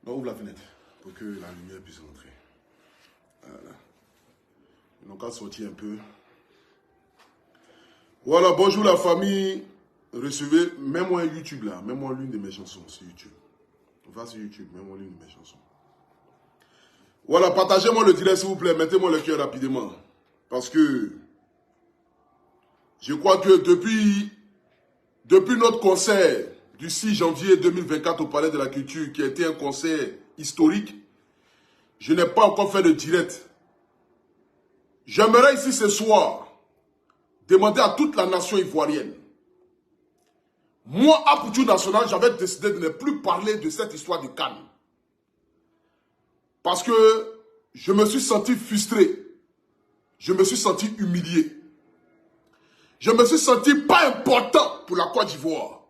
On ouvre la fenêtre pour que la lumière puisse rentrer. Voilà. Ils n'ont qu'à sortir un peu. Voilà, bonjour la famille. Recevez, mets-moi YouTube là. Mets-moi l'une de mes chansons sur YouTube. Va sur YouTube, mets-moi l'une de mes chansons. Voilà, partagez-moi le direct s'il vous plaît. Mettez-moi le cœur rapidement. Parce que je crois que depuis notre concert du 6 janvier 2024 au Palais de la Culture, qui a été un concert historique, je n'ai pas encore fait de direct. J'aimerais ici ce soir demander à toute la nation ivoirienne. Moi, à Poutou National, j'avais décidé de ne plus parler de cette histoire de Cannes. Parce que je me suis senti frustré. Je me suis senti humilié. Je me suis senti pas important pour la Côte d'Ivoire.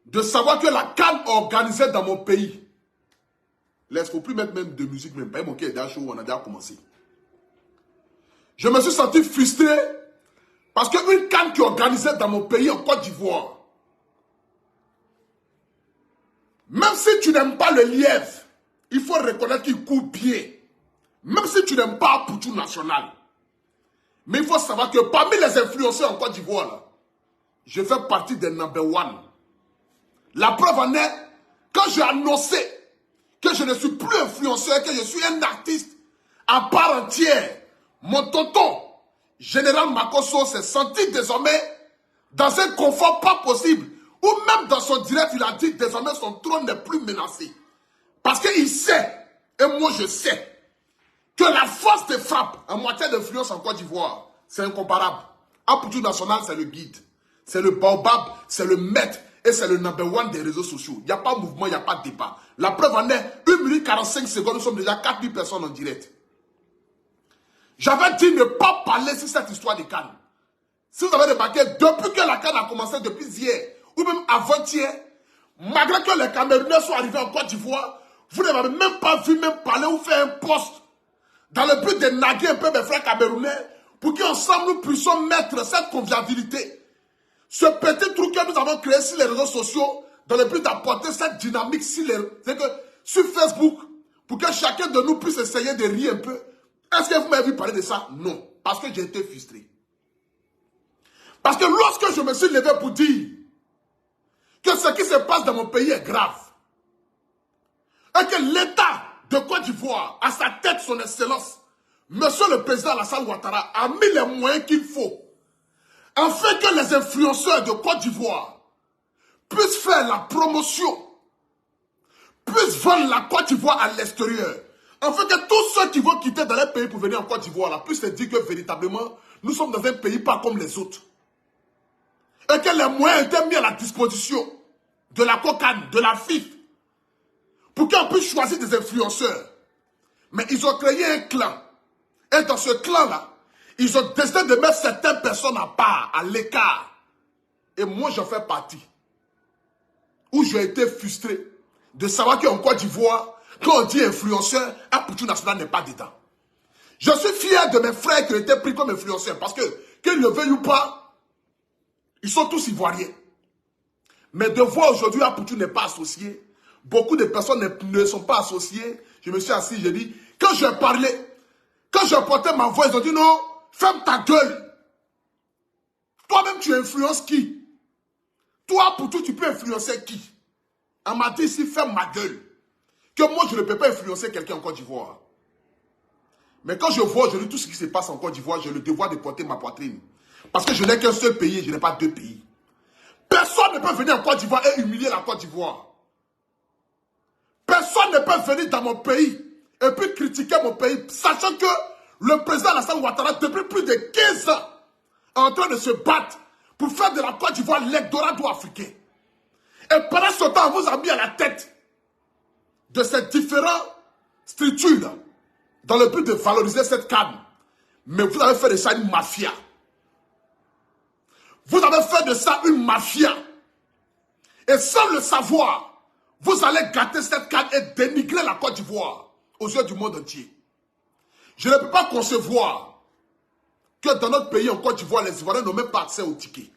De savoir que la Cannes organisée dans mon pays. Là, il ne faut plus mettre même de musique, même pas mon cœur d'un show où on a déjà commencé. Je me suis senti frustré parce qu'une Cannes qui est organisée dans mon pays, en Côte d'Ivoire, même si tu n'aimes pas le lièvre, il faut reconnaître qu'il court bien. Même si tu n'aimes pas Poutou National. Mais il faut savoir que parmi les influenceurs en Côte d'Ivoire, je fais partie des number one. La preuve en est, quand j'ai annoncé que je ne suis plus influenceur, que je suis un artiste à part entière, mon tonton, Général Makosso, s'est senti désormais dans un confort pas possible. Ou même dans son direct, il a dit que désormais son trône n'est plus menacé. Parce qu'il sait, et moi je sais, que la force de frappe en matière d'influence en Côte d'Ivoire, c'est incomparable. À Poutou National, c'est le guide. C'est le baobab, c'est le maître et c'est le number one des réseaux sociaux. Il n'y a pas de mouvement, il n'y a pas de débat. La preuve en est, 1 minute 45 secondes, nous sommes déjà 4000 personnes en direct. J'avais dit ne pas parler sur cette histoire de Cannes. Si vous avez remarqué, depuis que la Cannes a commencé, depuis hier, ou même avant-hier, malgré que les Camerounais soient arrivés en Côte d'Ivoire, vous n'avez même pas vu même parler ou faire un post dans le but de naguer un peu mes frères camerounais pour qu'ensemble nous puissions mettre cette convivialité, ce petit truc que nous avons créé sur les réseaux sociaux dans le but d'apporter cette dynamique sur Facebook pour que chacun de nous puisse essayer de rire un peu. Est-ce que vous m'avez vu parler de ça? Non. Parce que j'ai été frustré. Parce que lorsque je me suis levé pour dire que ce qui se passe dans mon pays est grave et que l'État de Côte d'Ivoire, à sa tête, son excellence, Monsieur le Président Alassane Ouattara a mis les moyens qu'il faut afin que les influenceurs de Côte d'Ivoire puissent faire la promotion, puissent vendre la Côte d'Ivoire à l'extérieur, afin que tous ceux qui vont quitter dans les pays pour venir en Côte d'Ivoire puissent se dire que véritablement, nous sommes dans un pays pas comme les autres. Et que les moyens étaient mis à la disposition de la COCAN, de la FIF, pour qu'on puisse choisir des influenceurs. Mais ils ont créé un clan. Et dans ce clan-là, ils ont décidé de mettre certaines personnes à part, à l'écart. Et moi, j'en fais partie. Où j'ai été frustré de savoir qu'en Côte d'Ivoire, quand on dit influenceur, un Poutou National n'est pas dedans. Je suis fier de mes frères qui ont été pris comme influenceurs. Parce que, qu'ils le veuillent ou pas, ils sont tous ivoiriens. Mais de voir aujourd'hui un Poutou n'est pas associé, beaucoup de personnes ne sont pas associées. Je me suis assis, j'ai dit, quand j'ai parlé, quand j'ai porté ma voix, ils ont dit non, ferme ta gueule. Toi-même, tu influences qui? Toi, Poutou, tu peux influencer qui? On m'a dit ici, ferme ma gueule. Que moi, je ne peux pas influencer quelqu'un en Côte d'Ivoire. Mais quand je vois aujourd'hui tout ce qui se passe en Côte d'Ivoire, j'ai le devoir de porter ma poitrine. Parce que je n'ai qu'un seul pays, je n'ai pas deux pays. Personne ne peut venir en Côte d'Ivoire et humilier la Côte d'Ivoire. Personne ne peut venir dans mon pays et puis critiquer mon pays, sachant que le président Alassane Ouattara, depuis plus de 15 ans, est en train de se battre pour faire de la Côte d'Ivoire l'Eldorado africain. Et pendant ce temps, on vous a mis à la tête de ces différentes structures dans le but de valoriser cette canne. Mais vous avez fait de ça une mafia. Vous avez fait de ça une mafia. Et sans le savoir, vous allez gâter cette canne et dénigrer la Côte d'Ivoire aux yeux du monde entier. Je ne peux pas concevoir que dans notre pays, en Côte d'Ivoire, les Ivoiriens n'ont même pas accès aux tickets.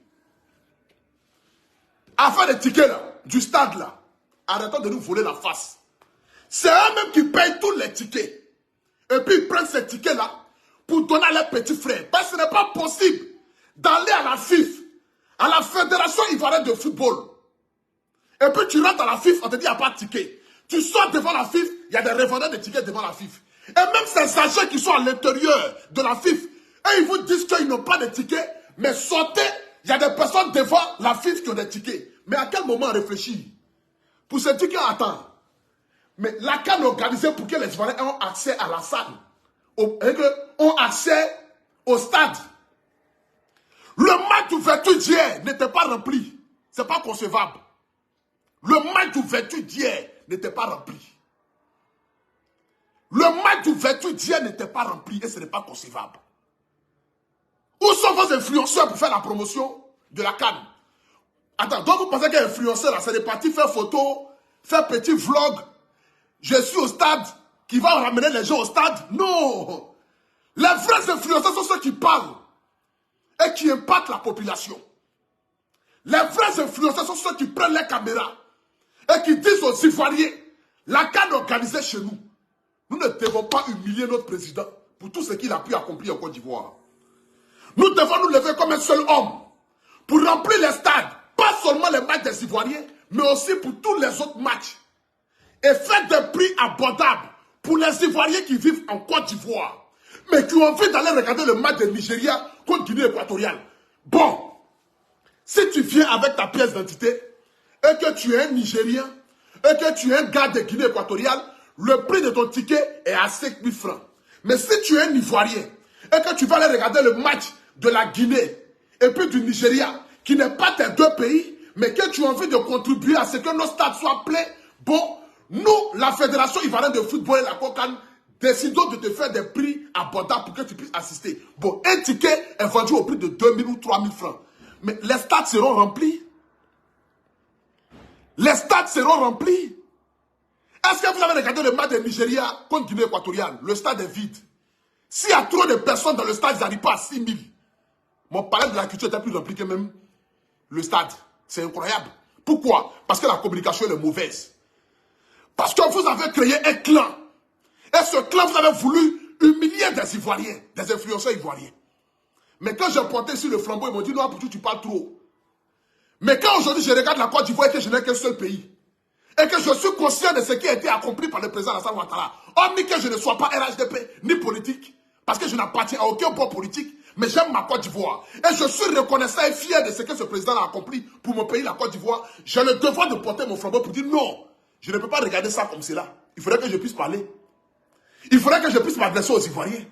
Afin des tickets là, du stade là, arrêtons de nous voler la face. C'est eux-mêmes qui payent tous les tickets. Et puis ils prennent ces tickets-là pour donner à leurs petits frères. Parce que ce n'est pas possible d'aller à la FIF, à la Fédération Ivoirienne de Football. Et puis tu rentres à la FIF, on te dit qu'il n'y a pas de ticket. Tu sors devant la FIF, il y a des revendeurs de tickets devant la FIF. Et même ces agents qui sont à l'intérieur de la FIF, et ils vous disent qu'ils n'ont pas de tickets, mais sortez, il y a des personnes devant la FIF qui ont des tickets. Mais à quel moment réfléchir? Pour ces tickets, attends. Mais la CAN organisée pour que les Ivoiriens aient accès à la salle, ont accès au stade. Le match d'ouverture d'hier n'était pas rempli. Ce n'est pas concevable. Le match d'ouverture d'hier n'était pas rempli. Le match d'ouverture d'hier n'était pas rempli et ce n'est pas concevable. Où sont vos influenceurs pour faire la promotion de la CAN? Attends, donc vous pensez qu'un influenceur là, c'est des parties faire photo, faire petit vlog. Je suis au stade, qui va ramener les gens au stade? Non! Les vrais influenceurs sont ceux qui parlent et qui impactent la population. Les vrais influenceurs sont ceux qui prennent les caméras et qui disent aux Ivoiriens, la CAN organisée chez nous. Nous ne devons pas humilier notre président pour tout ce qu'il a pu accomplir en Côte d'Ivoire. Nous devons nous lever comme un seul homme pour remplir les stades, pas seulement les matchs des Ivoiriens, mais aussi pour tous les autres matchs. Et faire des prix abordables pour les Ivoiriens qui vivent en Côte d'Ivoire, mais qui ont envie d'aller regarder le match de Nigeria contre Guinée équatoriale. Bon, si tu viens avec ta pièce d'identité et que tu es un Nigérien et que tu es un gars de Guinée équatoriale, le prix de ton ticket est à 5 000 francs. Mais si tu es un Ivoirien et que tu vas aller regarder le match de la Guinée et puis du Nigeria, qui n'est pas tes deux pays, mais que tu as envie de contribuer à ce que nos stades soient pleins, bon, nous, la Fédération Ivoirienne de Football et la COCAN, décidons de te faire des prix abordables pour que tu puisses assister. Bon, un ticket est vendu au prix de 2 000 ou 3 000 francs. Mais les stades seront remplis. Les stades seront remplis. Est-ce que vous avez regardé le match de Nigeria contre Guinée équatoriale? Le stade est vide. S'il y a trop de personnes dans le stade, ils n'arrivent pas à 6 000. Mon palais de la culture était plus rempli que même le stade. C'est incroyable. Pourquoi? Parce que la communication est mauvaise. Parce que vous avez créé un clan. Et ce clan, vous avez voulu humilier des Ivoiriens, des influenceurs ivoiriens. Mais quand j'ai porté sur le flambeau, ils m'ont dit, non, pour tu parles trop. Mais quand aujourd'hui je regarde la Côte d'Ivoire et que je n'ai qu'un seul pays, et que je suis conscient de ce qui a été accompli par le président Alassane Ouattara, hormis que je ne sois pas RHDP ni politique, parce que je n'appartiens à aucun bord politique, mais j'aime ma Côte d'Ivoire. Et je suis reconnaissant et fier de ce que ce président a accompli pour mon pays, la Côte d'Ivoire. J'ai le devoir de porter mon flambeau pour dire non, je ne peux pas regarder ça comme cela. Il faudrait que je puisse parler. Il faudrait que je puisse m'adresser aux Ivoiriens.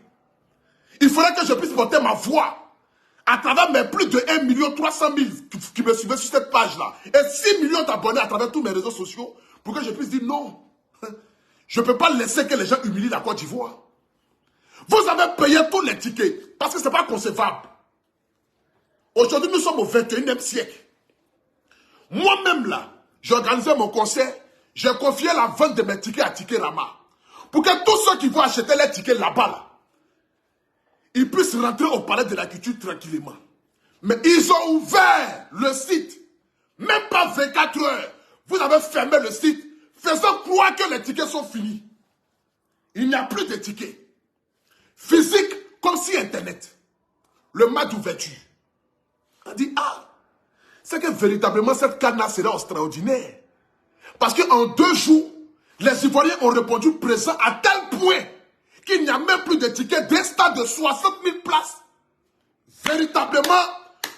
Il faudrait que je puisse porter ma voix à travers mes plus de 1 300 000 qui me suivaient sur cette page-là. Et 6 millions d'abonnés à travers tous mes réseaux sociaux pour que je puisse dire non. Je ne peux pas laisser que les gens humilient la Côte d'Ivoire. Vous avez payé tous les tickets parce que ce n'est pas concevable. Aujourd'hui, nous sommes au 21e siècle. Moi-même là, j'ai organisé mon concert, j'ai confié la vente de mes tickets à Ticket Rama. Pour que tous ceux qui vont acheter les tickets là-bas, là, ils puissent rentrer au palais de la culture tranquillement. Mais ils ont ouvert le site. Même pas 24 heures. Vous avez fermé le site, faisant croire que les tickets sont finis. Il n'y a plus de tickets. Physique comme si Internet. Le match d'ouverture. On dit, ah, c'est que véritablement cette CAN sera extraordinaire. Parce qu'en 2 jours, les Ivoiriens ont répondu présent à tel point qu'il n'y a même plus de tickets d'un stade de 60 000 places. Véritablement,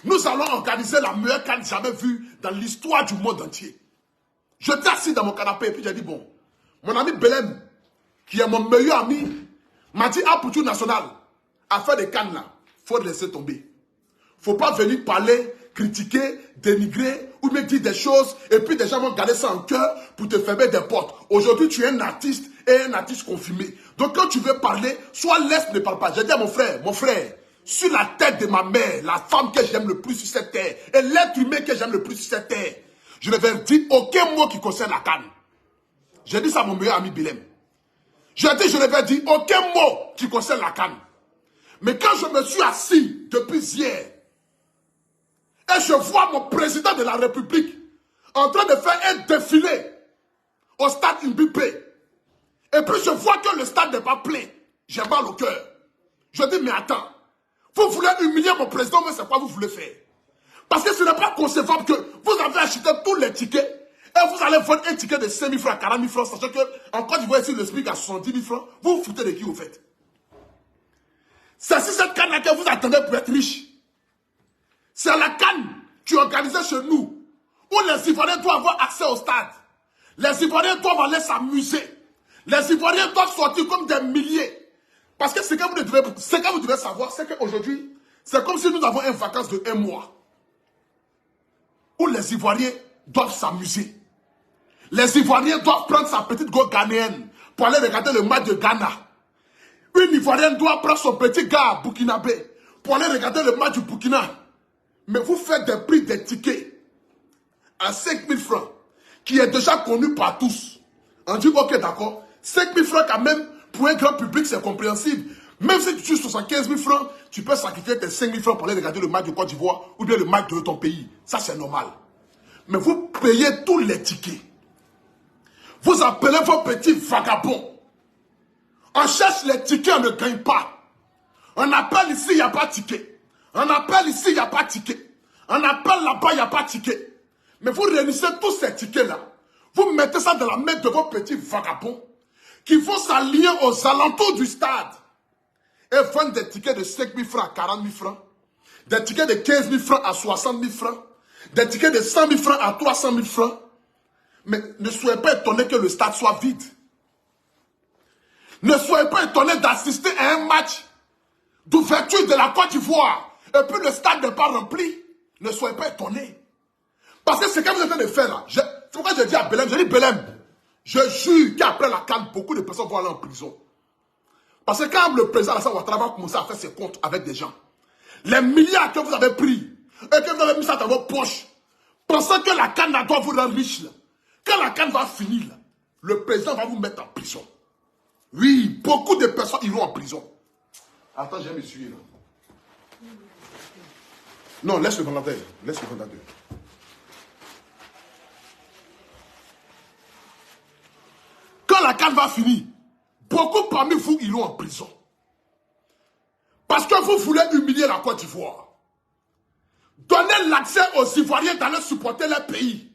nous allons organiser la meilleure CAN jamais vue dans l'histoire du monde entier. J'étais assis dans mon canapé et puis j'ai dit, bon, mon ami Belém, qui est mon meilleur ami, m'a dit, ah, pour tout national, à faire des CAN là, il faut laisser tomber. Il ne faut pas venir parler, critiquer, dénigrer, ou me dire des choses, et puis des gens vont garder ça en cœur pour te fermer des portes. Aujourd'hui, tu es un artiste et un artiste confirmé. Donc quand tu veux parler, soit laisse, ne parle pas. J'ai dit à mon frère, sur la tête de ma mère, la femme que j'aime le plus sur cette terre, et l'être humain que j'aime le plus sur cette terre, je ne vais dire aucun mot qui concerne la CAN. J'ai dit ça à mon meilleur ami Belém. J'ai dit, je ne vais dire aucun mot qui concerne la CAN. Mais quand je me suis assis depuis hier, et je vois mon président de la République en train de faire un défilé au stade Mbipé, Et puis je vois que le stade n'est pas plein. J'ai mal au cœur. Je dis, mais attends. Vous voulez humilier mon président, mais c'est quoi vous voulez faire? Parce que ce n'est pas concevable que vous avez acheté tous les tickets et vous allez vendre un ticket de 5 000 francs, 40 000 francs, sachant qu'en Côte d'Ivoire, ici, le SMIC à 70 000 francs. Vous vous foutez de qui, au fait? C'est si cette canne-là que vous attendez pour être riche. C'est la canne qui est organisée chez nous, où les Ivoiriens doivent avoir accès au stade. Les Ivoiriens doivent aller s'amuser. Les Ivoiriens doivent sortir comme des milliers. Parce que ce que vous devez savoir, c'est qu'aujourd'hui, c'est comme si nous avons une vacance de 1 mois. Où les Ivoiriens doivent s'amuser. Les Ivoiriens doivent prendre sa petite go ghanéenne pour aller regarder le match de Ghana. Une Ivoirienne doit prendre son petit gars burkinabé pour aller regarder le match du Burkina. Mais vous faites des prix des tickets à 5 000 francs, qui est déjà connu par tous. On dit, ok, d'accord, 5 000 francs quand même, pour un grand public, c'est compréhensible. Même si tu tues 75 000 francs, tu peux sacrifier tes 5 000 francs pour aller regarder le match de Côte d'Ivoire ou bien le match de ton pays. Ça, c'est normal. Mais vous payez tous les tickets. Vous appelez vos petits vagabonds. On cherche les tickets, on ne gagne pas. On appelle ici, il n'y a pas de ticket. On appelle ici, il n'y a pas de ticket. On appelle là-bas, il n'y a pas de ticket. Mais vous réunissez tous ces tickets-là. Vous mettez ça dans la main de vos petits vagabonds qui vont s'allier aux alentours du stade et vendre des tickets de 5 000 francs à 40 000 francs, des tickets de 15 000 francs à 60 000 francs, des tickets de 100 000 francs à 300 000 francs. Mais ne soyez pas étonnés que le stade soit vide. Ne soyez pas étonnés d'assister à un match d'ouverture de la Côte d'Ivoire et puis le stade n'est pas rempli. Ne soyez pas étonnés. Parce que ce que vous êtes en train de faire là, c'est pourquoi je dis à Belém, je dis Belém, je jure qu'après la CAN, beaucoup de personnes vont aller en prison. Parce que quand le président Alassane Ouattara va commencer à faire ses comptes avec des gens, les milliards que vous avez pris et que vous avez mis ça dans vos poches, pensant que la CAN doit vous rendre riche, là, quand la CAN va finir, là, le président va vous mettre en prison. Oui, beaucoup de personnes iront en prison. Attends, je vais me suivre là. Non, laisse le volontaire. Laisse le volontaire. Quand la CAN va finir, beaucoup parmi vous iront en prison. Parce que vous voulez humilier la Côte d'Ivoire. Donnez l'accès aux Ivoiriens d'aller supporter leur pays.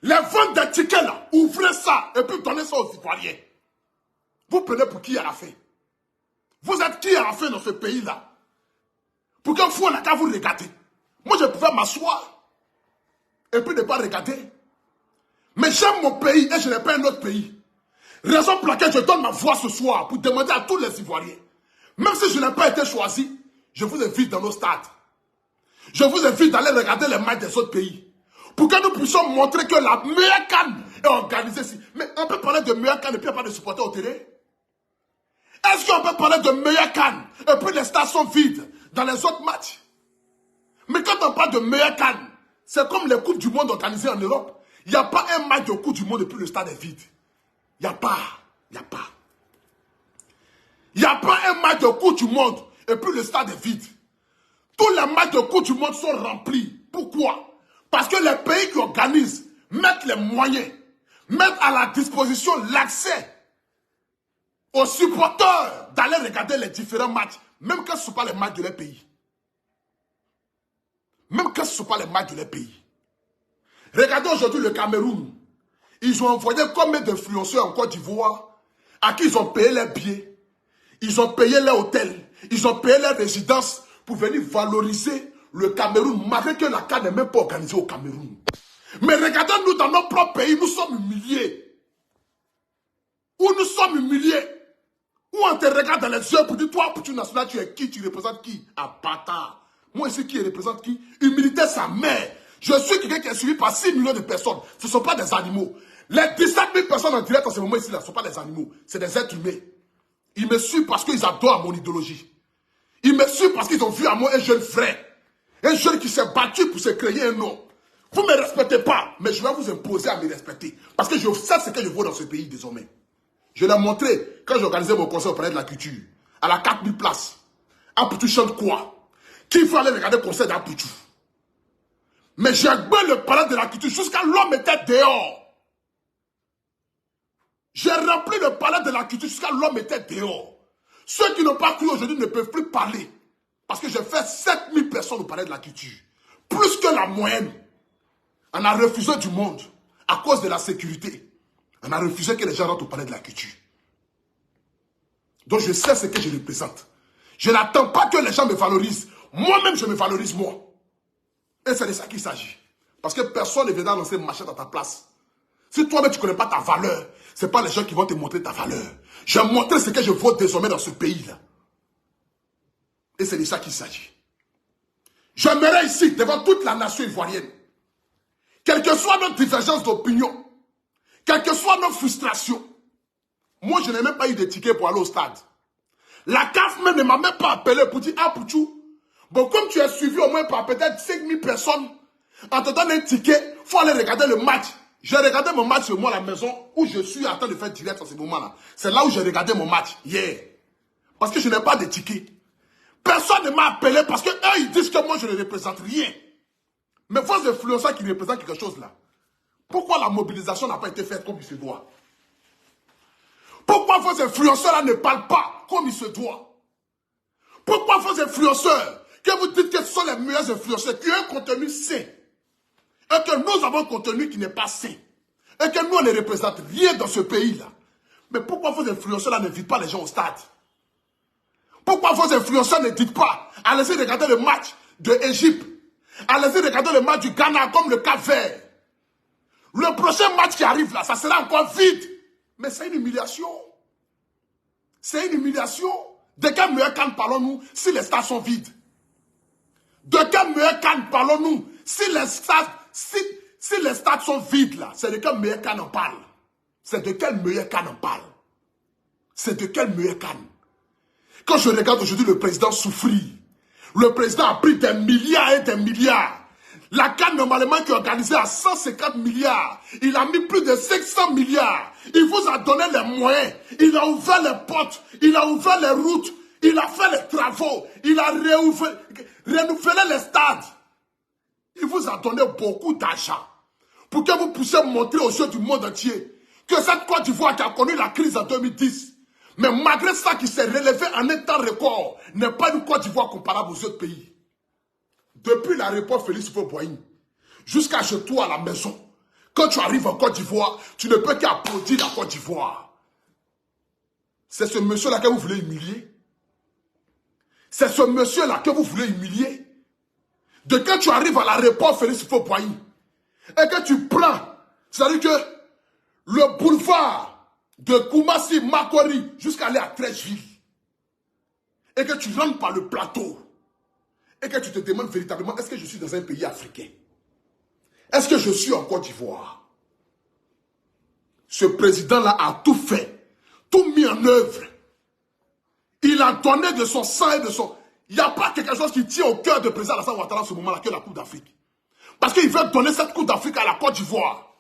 Les ventes des tickets là, ouvrez ça et puis donnez ça aux Ivoiriens. Vous prenez pour qui à la fin? Vous êtes qui à la fin dans ce pays-là? Pour qu'un fou n'a qu'à vous regarder. Moi, je pouvais m'asseoir et puis ne pas regarder. Mais j'aime mon pays et je n'ai pas un autre pays. Raison pour laquelle je donne ma voix ce soir pour demander à tous les Ivoiriens. Même si je n'ai pas été choisi, je vous invite dans nos stades. Je vous invite d'aller regarder les matchs des autres pays. Pour que nous puissions montrer que la meilleure CAN est organisée ici. Mais on peut parler de meilleure CAN et puis il n'y a pas de supporters au terrain? Est-ce qu'on peut parler de meilleure CAN et puis les stades sont vides dans les autres matchs? Mais quand on parle de meilleure CAN, c'est comme les Coupes du Monde organisées en Europe. Il n'y a pas un match de Coupe du Monde et puis le stade est vide. Il n'y a pas. Il n'y a pas. Il n'y a pas un match de Coupe du Monde et puis le stade est vide. Tous les matchs de Coupe du Monde sont remplis. Pourquoi? Parce que les pays qui organisent mettent les moyens, mettent à la disposition l'accès aux supporters d'aller regarder les différents matchs, même quand ce ne sont pas les matchs de leur pays. Même quand ce ne sont pas les matchs de leur pays. Regardez aujourd'hui le Cameroun. Ils ont envoyé combien d'influenceurs en Côte d'Ivoire à qui ils ont payé les billets, ils ont payé les hôtels, ils ont payé les résidences pour venir valoriser le Cameroun, malgré que la CAN n'est même pas organisée au Cameroun. Mais regardez-nous dans nos propres pays, nous sommes humiliés. Où nous sommes humiliés. Où on te regarde dans les yeux pour dire, toi, pour tu national, tu es qui? Tu représentes qui? Ah, bâtard. Moi ici, qui représente qui? Humilité, sa mère. Je suis quelqu'un qui est suivi par 6 millions de personnes. Ce ne sont pas des animaux. Les 17 000 personnes en direct en ce moment ici, là, ce ne sont pas des animaux. C'est des êtres humains. Ils me suivent parce qu'ils adorent mon idéologie. Ils me suivent parce qu'ils ont vu à moi un jeune frère. Un jeune qui s'est battu pour se créer un nom. Vous ne me respectez pas, mais je vais vous imposer à me respecter. Parce que je sais ce que je vaux dans ce pays désormais. Je l'ai montré quand j'ai organisé mon concert au Palais de la Culture. À la 4000 places. Apoutou chante quoi? Qui faut aller regarder le concert d'Apoutou? Mais j'ai gagné le Palais de la Culture jusqu'à l'homme était dehors. J'ai rempli le palais de la culture jusqu'à l'homme était dehors. Ceux qui n'ont pas cru aujourd'hui ne peuvent plus parler. Parce que j'ai fait 7000 personnes au palais de la culture. Plus que la moyenne. On a refusé du monde à cause de la sécurité. On a refusé que les gens rentrent au palais de la culture. Donc je sais ce que je représente. Je n'attends pas que les gens me valorisent. Moi-même, je me valorise moi. Et c'est de ça qu'il s'agit. Parce que personne ne viendra lancer une machette à ta place. Si toi-même tu ne connais pas ta valeur, ce n'est pas les gens qui vont te montrer ta valeur. Je vais montrer ce que je vaux désormais dans ce pays-là. Et c'est de ça qu'il s'agit. J'aimerais ici, devant toute la nation ivoirienne, quelle que soit notre divergence d'opinion, quelles que soient nos frustrations, moi je n'ai même pas eu de ticket pour aller au stade. La CAF même ne m'a même pas appelé pour dire « Ah Pouchou, bon comme tu es suivi au moins par peut-être 5000 personnes, en te donnant un ticket, il faut aller regarder le match. » J'ai regardé mon match chez moi à la maison où je suis en train de faire direct en ce moment-là. C'est là où j'ai regardé mon match hier. Parce que je n'ai pas de ticket. Personne ne m'a appelé parce que eux ils disent que moi je ne représente rien. Mais force influenceurs qui représentent quelque chose là. Pourquoi la mobilisation n'a pas été faite comme il se doit? Pourquoi vos influenceurs là ne parlent pas comme il se doit? Pourquoi vos influenceurs, que vous dites que ce sont les meilleurs influenceurs, qui ont un contenu sain, et que nous avons un contenu qui n'est pas sain, et que nous on ne représente rien dans ce pays-là. Mais pourquoi vos influenceurs là n'invitent pas les gens au stade? Pourquoi vos influenceurs ne dites pas, allez-y regarder le match de l'Égypte, allez-y regarder le match du Ghana comme le Cap-Vert. Le prochain match qui arrive là, ça sera encore vide. Mais c'est une humiliation. C'est une humiliation. De quel meilleur canne parlons-nous si les stades sont vides? De quel meilleur canne parlons-nous si les stades sont vides là? C'est de quel meilleur canne on parle? C'est de quel meilleur canne on parle? C'est de quel meilleur canne? Quand je regarde aujourd'hui le président souffrir, le président a pris des milliards et des milliards. La CAN normalement qui est organisée à 150 milliards, il a mis plus de 500 milliards. Il vous a donné les moyens, il a ouvert les portes, il a ouvert les routes, il a fait les travaux, il a renouvelé les stades. Il vous a donné beaucoup d'argent pour que vous puissiez montrer aux yeux du monde entier que cette Côte d'Ivoire qui a connu la crise en 2010, mais malgré ça qui s'est relevé en un temps record, n'est pas une Côte d'Ivoire comparable aux autres pays. Depuis l'aéroport Félix Houphouët-Boigny jusqu'à chez toi à la maison, quand tu arrives en Côte d'Ivoire, tu ne peux qu'applaudir la Côte d'Ivoire. C'est ce monsieur-là que vous voulez humilier. C'est ce monsieur-là que vous voulez humilier. De quand tu arrives à l'aéroport Félix Houphouët-Boigny et que tu prends, c'est-à-dire que le boulevard de Koumassi, Makori, jusqu'à aller à Trècheville, et que tu rentres par le plateau, et que tu te demandes véritablement, est-ce que je suis dans un pays africain? Est-ce que je suis en Côte d'Ivoire? Ce président-là a tout fait, tout mis en œuvre. Il a donné de son sang et de son... Il n'y a pas quelque chose qui tient au cœur du président Alassane Ouattara en ce moment-là que la Coupe d'Afrique. Parce qu'il veut donner cette Coupe d'Afrique à la Côte d'Ivoire.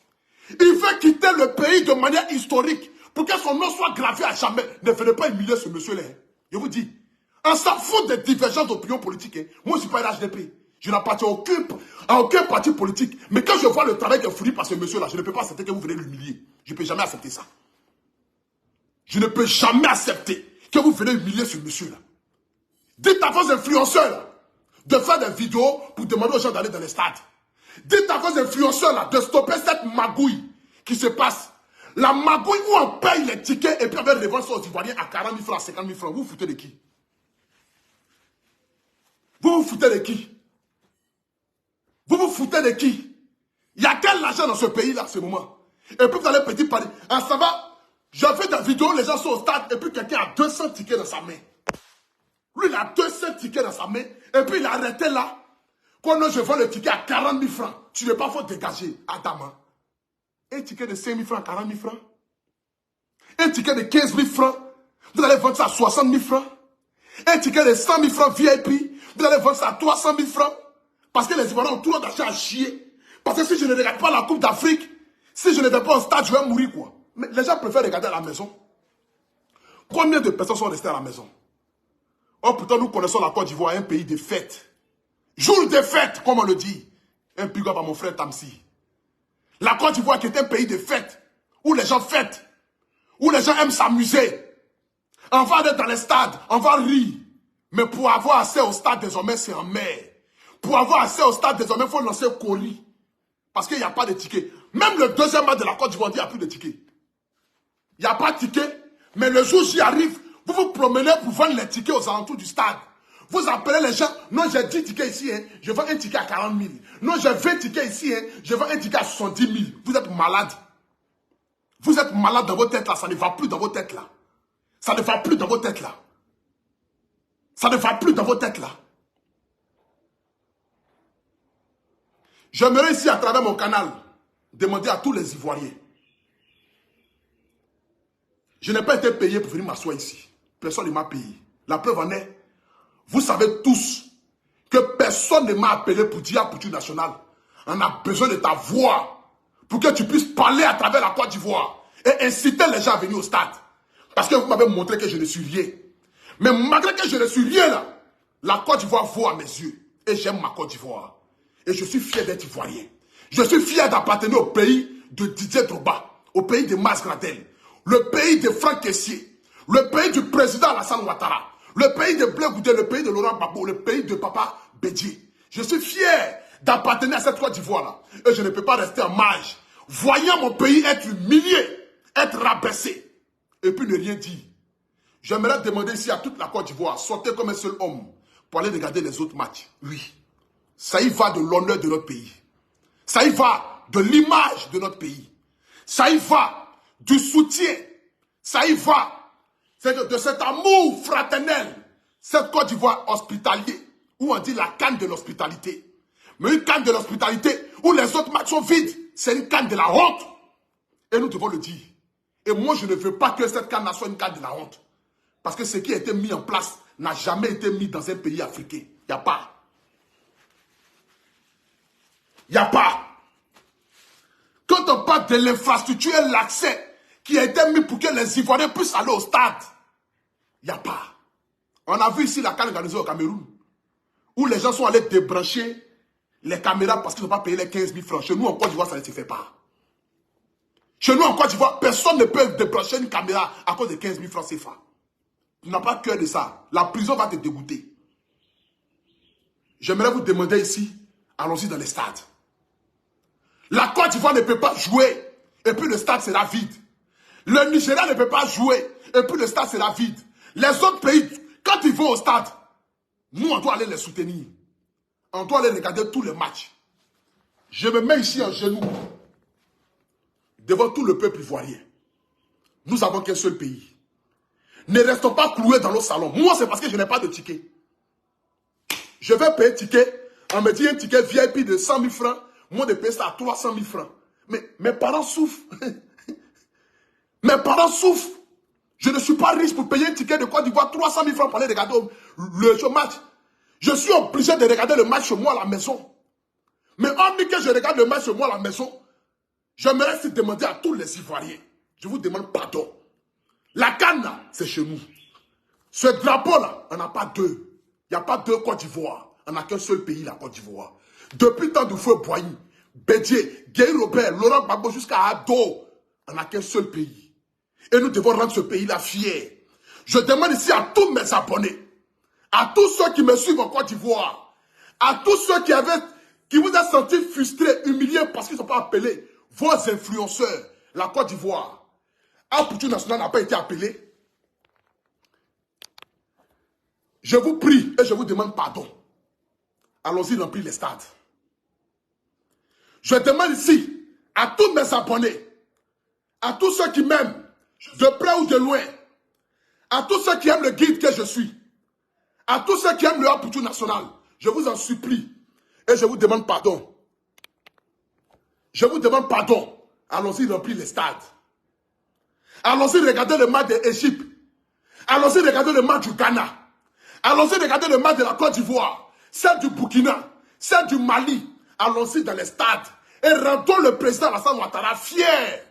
Il veut quitter le pays de manière historique pour que son nom soit gravé à jamais. Ne venez pas humilier ce monsieur-là. Je vous dis, on s'en fout des divergences d'opinion politique. Moi, je ne suis pas un HDP. Je n'appartiens à aucun parti politique. Mais quand je vois le travail qui est fourni par ce monsieur-là, je ne peux pas accepter que vous venez l'humilier. Je ne peux jamais accepter ça. Je ne peux jamais accepter que vous venez humilier ce monsieur-là. Dites à vos influenceurs là, de faire des vidéos pour demander aux gens d'aller dans les stades. Dites à vos influenceurs là, de stopper cette magouille qui se passe. La magouille où on paye les tickets et puis on va revendre ça aux Ivoiriens à 40 000 francs, à 50 000 francs. Vous vous foutez de qui? Vous vous foutez de qui? Vous vous foutez de qui? Il y a quel argent dans ce pays-là, à ce moment? Et puis vous allez petit Paris. Ah, ça va? J'ai fait des vidéos, les gens sont au stade, et puis quelqu'un a 200 tickets dans sa main. Lui, il a 200 tickets dans sa main, et puis il a arrêté là. Quand je vends le ticket à 40 000 francs, tu n'es pas faut dégager, Adam. Un ticket de 5 000 francs, 40 000 francs. Un ticket de 15 000 francs, vous allez vendre ça à 60 000 francs. Un ticket de 100 000 francs VIP, vous allez vendre ça à 300 000 francs. Parce que les Ivoiriens ont tout d'argent à chier. Parce que si je ne regarde pas la Coupe d'Afrique, si je ne vais pas au stade, je vais mourir quoi. Mais les gens préfèrent regarder à la maison. Combien de personnes sont restées à la maison? Oh, pourtant, nous connaissons la Côte d'Ivoire, un pays de fêtes. Jour de fêtes, comme on le dit. Un big up à mon frère Tamsi. La Côte d'Ivoire qui est un pays de fêtes, où les gens fêtent. où les gens aiment s'amuser. On va aller dans les stades, on va rire. Mais pour avoir accès au stade, désormais, c'est en mer. Pour avoir accès au stade, désormais, il faut lancer Cori. Parce qu'il n'y a pas de ticket. Même le deuxième match de la Côte d'Ivoire, il n'y a plus de ticket. Il n'y a pas de ticket. Mais le jour où j'y arrive, vous vous promenez pour vendre les tickets aux alentours du stade. Vous appelez les gens. Non, j'ai 10 tickets ici. Hein. Je vends un ticket à 40 000. Non, j'ai 20 tickets ici. Hein. Je vends un ticket à 70 000. Vous êtes malade. Vous êtes malade dans vos têtes là. Ça ne va plus dans vos têtes là. Ça ne va plus dans vos têtes là. Ça ne va plus dans vos têtes là. J'aimerais ici, à travers mon canal, demander à tous les Ivoiriens. Je n'ai pas été payé pour venir m'asseoir ici. Personne ne m'a payé. La preuve en est, vous savez tous que personne ne m'a appelé pour dire à Poutou National, on a besoin de ta voix pour que tu puisses parler à travers la Côte d'Ivoire et inciter les gens à venir au stade. Parce que vous m'avez montré que je ne suis rien. Mais malgré que je ne suis rien là, la Côte d'Ivoire vaut à mes yeux. Et j'aime ma Côte d'Ivoire. Et je suis fier d'être ivoirien. Je suis fier d'appartenir au pays de Didier Drogba, au pays de Mas Gradel, le pays de Franck Kessié, le pays du président Alassane Ouattara, le pays de Blé Goudé, le pays de Laurent Gbagbo, le pays de Papa Bédié. Je suis fier d'appartenir à cette Côte d'Ivoire-là. Et je ne peux pas rester en marge, voyant mon pays être humilié, être rabaissé, et puis ne rien dire. J'aimerais demander ici à toute la Côte d'Ivoire, sortez comme un seul homme pour aller regarder les autres matchs. Oui, ça y va de l'honneur de notre pays. Ça y va de l'image de notre pays. Ça y va du soutien. Ça y va de cet amour fraternel. Cette Côte d'Ivoire hospitalier, où on dit la canne de l'hospitalité. Mais une canne de l'hospitalité où les autres matchs sont vides, c'est une canne de la honte. Et nous devons le dire. Et moi, je ne veux pas que cette canne soit une canne de la honte. Parce que ce qui a été mis en place n'a jamais été mis dans un pays africain. Il n'y a pas. Il n'y a pas. Quand on parle de l'infrastructure et l'accès qui a été mis pour que les Ivoiriens puissent aller au stade, il n'y a pas. On a vu ici la CAN organisée au Cameroun, où les gens sont allés débrancher les caméras parce qu'ils n'ont pas payé les 15 000 francs. Chez nous, en Côte d'Ivoire, ça ne se fait pas. Chez nous, en Côte d'Ivoire, personne ne peut débrancher une caméra à cause de 15 000 francs CFA. Tu n'as pas peur de ça. La prison va te dégoûter. J'aimerais vous demander ici, allons-y dans les stades. La Côte d'Ivoire ne peut pas jouer et puis le stade sera vide. Le Nigeria ne peut pas jouer et puis le stade sera vide. Les autres pays, quand ils vont au stade, nous on doit aller les soutenir. On doit aller regarder tous les matchs. Je me mets ici en genoux devant tout le peuple ivoirien. Nous n'avons qu'un seul pays. Ne restons pas cloués dans nos salons. Moi, c'est parce que je n'ai pas de ticket. Je vais payer un ticket. On me dit un ticket VIP de 100 000 francs. Moi, de payer ça à 300 000 francs. Mais mes parents souffrent. Mes parents souffrent. Je ne suis pas riche pour payer un ticket de Côte d'Ivoire 300 000 francs pour aller regarder le match. Je suis obligé de regarder le match chez moi à la maison. Mais hormis que je regarde le match chez moi à la maison, j'aimerais aussi demander à tous les Ivoiriens. Je vous demande pardon. La canne, c'est chez nous. Ce drapeau-là, on n'a pas deux. Il n'y a pas deux Côte d'Ivoire. On n'a qu'un seul pays, la Côte d'Ivoire. Depuis le temps du feu Boigny, Bédié, Guy Robert, Laurent Gbagbo jusqu'à Ado, on n'a qu'un seul pays. Et nous devons rendre ce pays-là fier. Je demande ici à tous mes abonnés, à tous ceux qui me suivent en Côte d'Ivoire, à tous ceux qui vous ont senti frustrés, humiliés parce qu'ils ne sont pas appelés, vos influenceurs, la Côte d'Ivoire. Un Poutou National n'a pas été appelé. Je vous prie et je vous demande pardon. Allons-y remplir les stades. Je demande ici à tous mes abonnés, à tous ceux qui m'aiment, de près ou de loin, à tous ceux qui aiment le guide que je suis, à tous ceux qui aiment le Poutou National, je vous en supplie et je vous demande pardon. Je vous demande pardon. Allons-y remplir les stades. Allons-y regarder le match de l'Égypte. Allons-y regarder le match du Ghana. Allons-y regarder le match de la Côte d'Ivoire. Celle du Burkina. Celle du Mali. Allons-y dans les stades. Et rendons le président Alassane Ouattara fier.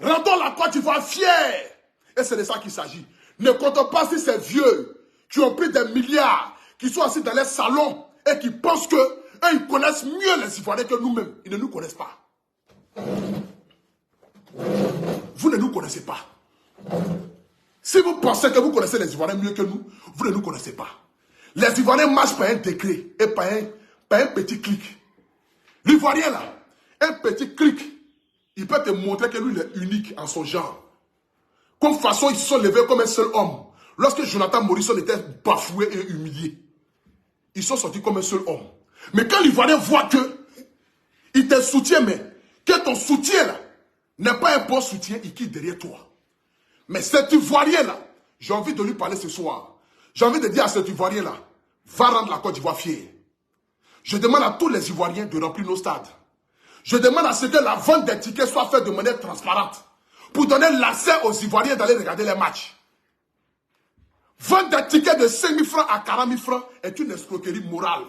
Rendons la Côte d'Ivoire fière. Et c'est de ça qu'il s'agit. Ne comptons pas si ces vieux qui ont pris des milliards, qui sont assis dans les salons et qui pensent qu'eux, ils connaissent mieux les Ivoiriens que nous-mêmes. Ils ne nous connaissent pas. Vous ne nous connaissez pas. Si vous pensez que vous connaissez les Ivoiriens mieux que nous, vous ne nous connaissez pas. Les Ivoiriens marchent par un décret et par un petit clic. L'Ivoirien là, un petit clic, il peut te montrer que lui il est unique en son genre. Comme façon, ils se sont levés comme un seul homme. Lorsque Jonathan Morrison était bafoué et humilié, ils sont sortis comme un seul homme. Mais quand l'Ivoirien voit que il te soutient, mais que ton soutien là n'est pas un bon soutien, il quitte derrière toi. Mais cet Ivoirien là, j'ai envie de lui parler ce soir. J'ai envie de dire à cet Ivoirien là, va rendre la Côte d'Ivoire fière. Je demande à tous les Ivoiriens de remplir nos stades. Je demande à ce que la vente des tickets soit faite de manière transparente pour donner l'accès aux Ivoiriens d'aller regarder les matchs. Vendre des tickets de 5 000 francs à 40 000 francs est une escroquerie morale.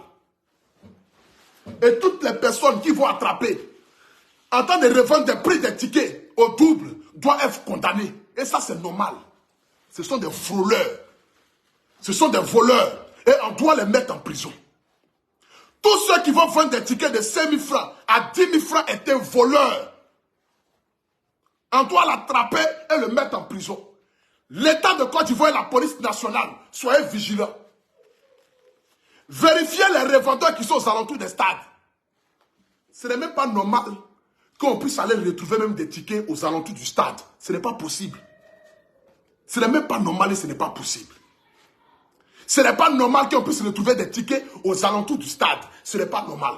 Et toutes les personnes qui vont attraper en train de revendre des prix des tickets au double doivent être condamnées. Et ça, c'est normal. Ce sont des frôleurs. Ce sont des voleurs. Et on doit les mettre en prison. Tous ceux qui vont vendre des tickets de 5 000 francs à 10 000 francs étaient voleurs. On doit l'attraper et le mettre en prison. L'État de Côte d'Ivoire et la police nationale, soyez vigilants. Vérifiez les revendeurs qui sont aux alentours des stades. Ce n'est même pas normal qu'on puisse aller retrouver même des tickets aux alentours du stade. Ce n'est pas possible. Ce n'est même pas normal et ce n'est pas possible. Ce n'est pas normal qu'on puisse retrouver des tickets aux alentours du stade. Ce n'est pas normal.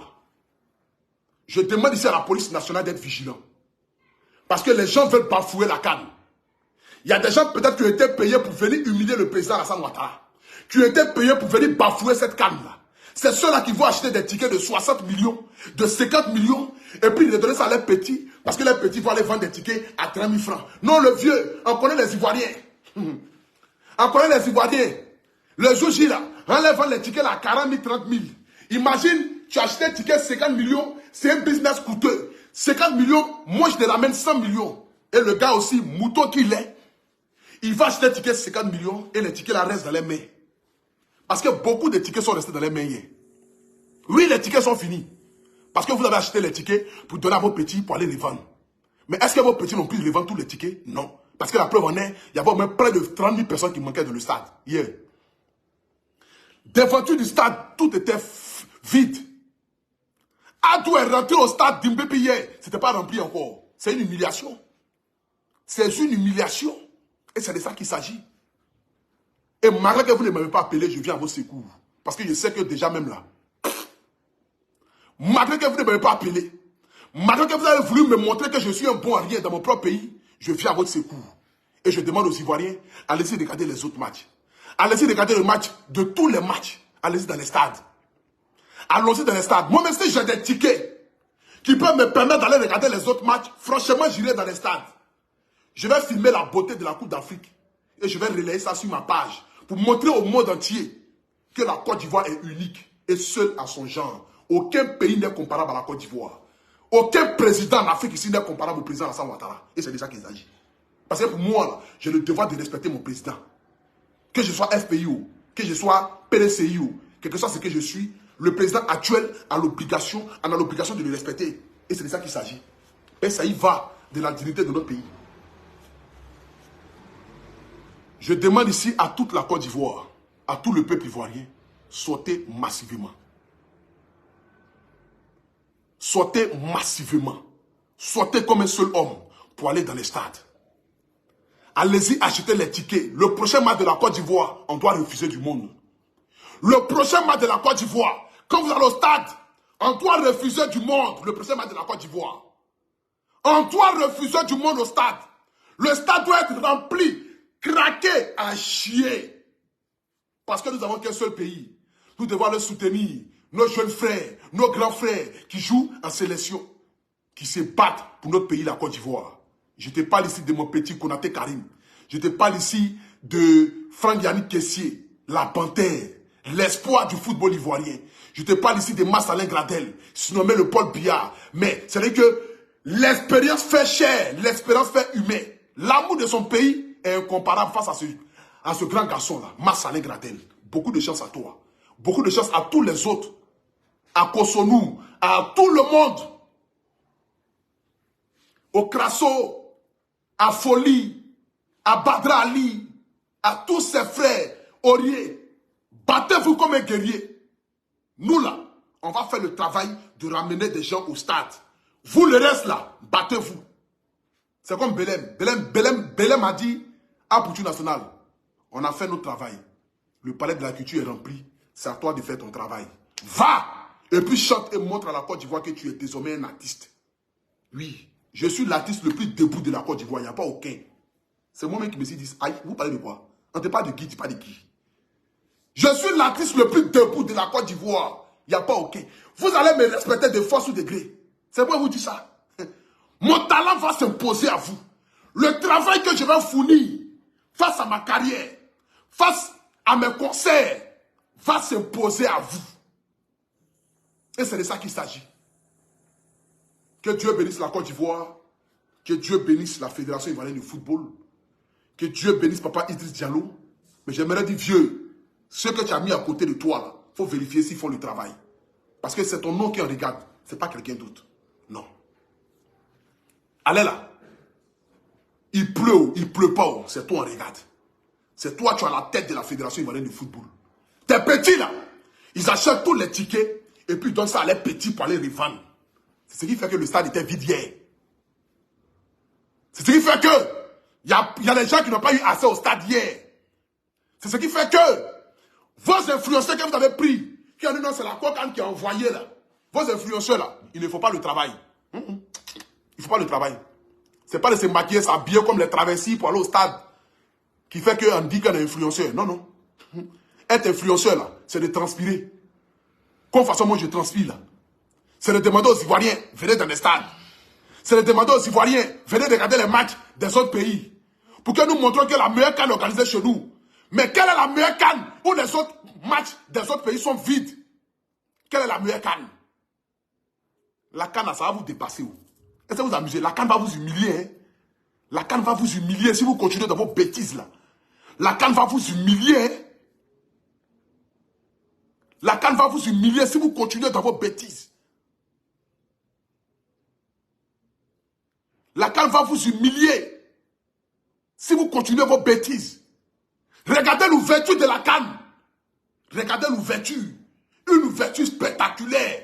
Je demande ici à la police nationale d'être vigilant. Parce que les gens veulent bafouer la CAN. Il y a des gens peut-être qui ont été payés pour venir humilier le président Alassane Ouattara. Qui ont été payés pour venir bafouer cette CAN-là. C'est ceux-là qui vont acheter des tickets de 60 millions, de 50 millions, et puis les donner ça à leurs petits, parce que les petits vont aller vendre des tickets à 30 000 francs. Non, le vieux, on connaît les Ivoiriens. On connaît les Ivoiriens. Le jour J, là, on les vend les tickets là, à 40 000, 30 000. Imagine, tu achètes un ticket 50 millions, c'est un business coûteux. 50 millions, moi je te ramène 100 millions. Et le gars aussi, mouton qu'il est, il va acheter un ticket 50 millions et les tickets là restent dans les mains. Parce que beaucoup de tickets sont restés dans les mains hier. Oui, les tickets sont finis. Parce que vous avez acheté les tickets pour donner à vos petits pour aller les vendre. Mais est-ce que vos petits n'ont pu les vendre tous les tickets? Non. Parce que la preuve en est, il y avait au moins près de 30 000 personnes qui manquaient dans le stade hier. Devant du stade, tout était vide. Adou est rentré au stade d'Imbépi hier. Ce n'était pas rempli encore. C'est une humiliation. C'est une humiliation. Et c'est de ça qu'il s'agit. Et malgré que vous ne m'avez pas appelé, je viens à vos secours. Parce que je sais que déjà même là, malgré que vous ne m'avez pas appelé, malgré que vous avez voulu me montrer que je suis un bon à rien dans mon propre pays, je viens à votre secours. Et je demande aux Ivoiriens, allez-y regarder les autres matchs. Allez-y regarder le match de tous les matchs. Allez-y dans les stades. Allons-y dans les stades. Moi, même si j'ai des tickets qui peuvent me permettre d'aller regarder les autres matchs, franchement, j'irai dans les stades. Je vais filmer la beauté de la Coupe d'Afrique. Et je vais relayer ça sur ma page pour montrer au monde entier que la Côte d'Ivoire est unique et seule à son genre. Aucun pays n'est comparable à la Côte d'Ivoire. Aucun président en Afrique ici n'est comparable au président Alassane Ouattara. Et c'est de ça qu'il s'agit. Parce que pour moi, là, j'ai le devoir de respecter mon président. Que je sois FPIO, que je sois PDCIO, quel que soit ce que je suis, le président actuel a l'obligation de le respecter. Et c'est de ça qu'il s'agit. Et ça y va de la dignité de notre pays. Je demande ici à toute la Côte d'Ivoire, à tout le peuple ivoirien, sortez massivement. Sortez massivement. Sortez comme un seul homme pour aller dans les stades. Allez-y acheter les tickets. Le prochain match de la Côte d'Ivoire, on doit refuser du monde. Le prochain match de la Côte d'Ivoire, quand vous allez au stade, on doit refuser du monde. Le prochain match de la Côte d'Ivoire. On doit refuser du monde au stade. Le stade doit être rempli, craqué à chier. Parce que nous n'avons qu'un seul pays. Nous devons le soutenir. Nos jeunes frères, nos grands frères qui jouent en sélection, qui se battent pour notre pays, la Côte d'Ivoire. Je te parle ici de mon petit Konaté Karim. Je te parle ici de Franck Yannick Kessié, la panthère, l'espoir du football ivoirien. Je te parle ici de Marcelin Gradel, surnommé le Paul Biya. Mais c'est vrai que l'expérience fait cher, l'expérience fait humain. L'amour de son pays est incomparable face à ce grand garçon-là, Marcelin Gradel. Beaucoup de chance à toi. Beaucoup de chance à tous les autres. À Kosonou, à tout le monde. Au Crasso, à Folie, à Badra Ali, à tous ses frères, Aurier, battez-vous comme un guerrier. Nous là, on va faire le travail de ramener des gens au stade. Vous le reste là, battez-vous. C'est comme Belém. Belém a dit à Poutou National, on a fait notre travail. Le palais de la culture est rempli. C'est à toi de faire ton travail. Va! Et puis chante et montre à la Côte d'Ivoire que tu es désormais un artiste. Oui, je suis l'artiste le plus debout de la Côte d'Ivoire. Il n'y a pas aucun. C'est moi-même qui me suis dit, aïe, vous parlez de quoi? On ne te parle de qui, tu parles de qui? Je suis l'artiste le plus debout de la Côte d'Ivoire. Il n'y a pas aucun. Vous allez me respecter de force ou de gré. C'est moi qui vous dis ça. Mon talent va s'imposer à vous. Le travail que je vais fournir face à ma carrière, face à mes concerts, va s'imposer à vous. Et c'est de ça qu'il s'agit. Que Dieu bénisse la Côte d'Ivoire. Que Dieu bénisse la Fédération ivoirienne de football. Que Dieu bénisse Papa Idriss Diallo. Mais j'aimerais dire, vieux, ceux que tu as mis à côté de toi, il faut vérifier s'ils font le travail. Parce que c'est ton nom qui en regarde. Ce n'est pas quelqu'un d'autre. Non. Allez là. Il pleut pas. C'est toi en regarde. C'est toi qui as la tête de la Fédération ivoirienne de football. Tes petits là, ils achètent tous les tickets et puis ils donnent ça à leurs petits pour aller revendre. C'est ce qui fait que le stade était vide hier. C'est ce qui fait que il y a des gens qui n'ont pas eu accès au stade hier. C'est ce qui fait que vos influenceurs que vous avez pris, qui ont dit non, c'est la cocaïne qui a envoyé là. Vos influenceurs là, il ne faut pas le travail. Il ne faut pas le travail. C'est pas de se maquiller, s'habiller comme les travestis pour aller au stade qui fait qu'on dit qu'on est influenceur. Non, non. Être influenceur là, c'est de transpirer. Comme façon moi je transpire là. C'est de demander aux Ivoiriens, venez dans les stades. C'est de demander aux Ivoiriens, venez regarder les matchs des autres pays. Pour que nous montrons que la meilleure canne est organisée chez nous. Mais quelle est la meilleure canne où les autres matchs des autres pays sont vides? Quelle est la meilleure canne? La canne, ça va vous dépasser. Est-ce que vous amusez? La canne va vous humilier. Hein? La canne va vous humilier si vous continuez dans vos bêtises là. La canne va vous humilier. Hein? La canne va vous humilier si vous continuez dans vos bêtises. La canne va vous humilier si vous continuez vos bêtises. Regardez l'ouverture de la canne. Regardez l'ouverture. Une ouverture spectaculaire.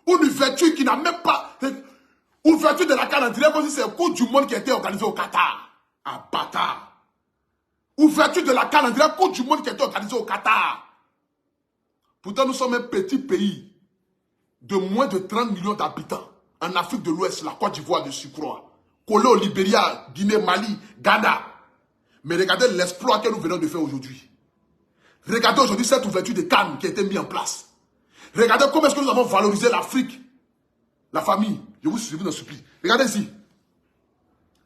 Une ouverture qui n'a même pas... Ouverture de la canne, on dirait comme si c'est le Coupe du Monde qui a été organisé au Qatar. Un bâtard. Ouverture de la canne, on dirait le Coupe du Monde qui a été organisé au Qatar. Pourtant, nous sommes un petit pays de moins de 30 millions d'habitants. En Afrique de l'Ouest, la Côte d'Ivoire de surcroît. Collé au Libéria, Guinée, Mali, Ghana. Mais regardez l'exploit que nous venons de faire aujourd'hui. Regardez aujourd'hui cette ouverture de canne qui a été mise en place. Regardez comment est-ce que nous avons valorisé l'Afrique. La famille. Je vous en supplie. Regardez ici.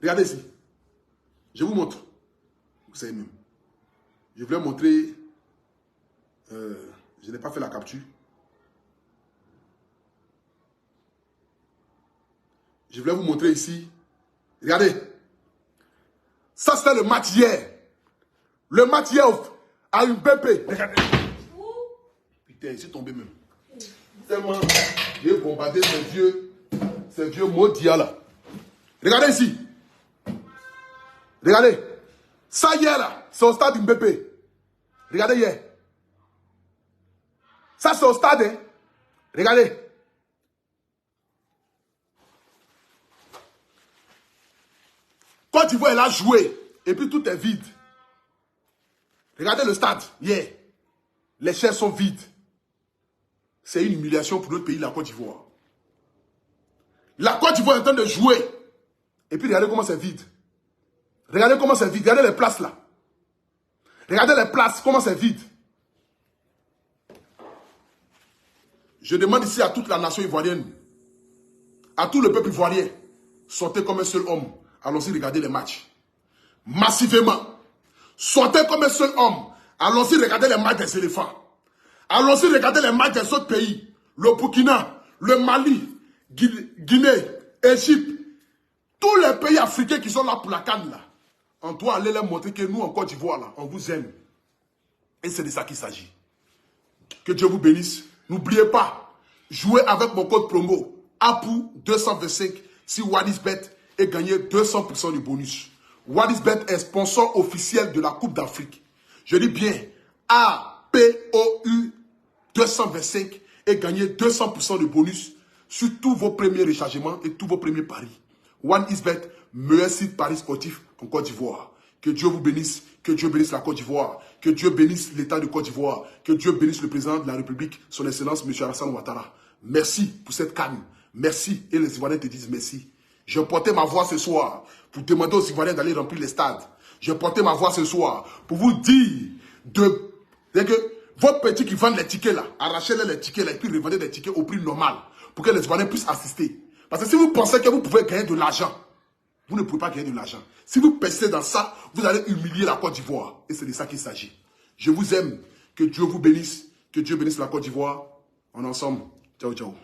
Regardez ici. Je vous montre. Vous savez même. Je voulais montrer... je n'ai pas fait la capture. Je voulais vous montrer ici. Regardez. Ça, c'était le match hier. Le match hier à une BP. Regardez. Putain, il s'est tombé même. Tellement j'ai bombardé ces vieux maudits là. Regardez ici. Regardez. Ça hier là, c'est au stade Mbépé. Regardez hier. Ça c'est au stade. Hein? Regardez. Quand tu vois elle a joué et puis tout est vide. Regardez le stade hier. Les chaises sont vides. C'est une humiliation pour notre pays, la Côte d'Ivoire. La Côte d'Ivoire est en train de jouer. Et puis regardez comment c'est vide. Regardez comment c'est vide. Regardez les places là. Regardez les places, comment c'est vide. Je demande ici à toute la nation ivoirienne, à tout le peuple ivoirien, sortez comme un seul homme. Allons-y regarder les matchs. Massivement. Sortez comme un seul homme. Allons-y regarder les matchs des éléphants. Allons-y regarder les matchs des autres pays. Le Burkina, le Mali, Guinée, Égypte. Tous les pays africains qui sont là pour la canne là. On doit aller leur montrer que nous en Côte d'Ivoire là, on vous aime. Et c'est de ça qu'il s'agit. Que Dieu vous bénisse. N'oubliez pas, jouez avec mon code promo APU225 si WadisBet et gagnez 200% du bonus. Wadisbet est sponsor officiel de la Coupe d'Afrique. Je dis bien APOU 225 et gagnez 200% de bonus sur tous vos premiers rechargements et tous vos premiers paris. Wadisbet, meilleur site paris sportif en Côte d'Ivoire. Que Dieu vous bénisse, que Dieu bénisse la Côte d'Ivoire, que Dieu bénisse l'État de Côte d'Ivoire, que Dieu bénisse le président de la République, son Excellence M. Alassane Ouattara. Merci pour cette canne. Merci. Et les Ivoiriens te disent merci. J'ai porté ma voix ce soir pour demander aux Ivoiriens d'aller remplir les stades. J'ai porté ma voix ce soir pour vous dire que vos petits qui vendent les tickets là, arrachez-les les tickets là et puis revendez les tickets au prix normal pour que les Ivoiriens puissent assister. Parce que si vous pensez que vous pouvez gagner de l'argent, vous ne pouvez pas gagner de l'argent. Si vous persistez dans ça, vous allez humilier la Côte d'Ivoire. Et c'est de ça qu'il s'agit. Je vous aime. Que Dieu vous bénisse. Que Dieu bénisse la Côte d'Ivoire. On est ensemble. Ciao, ciao.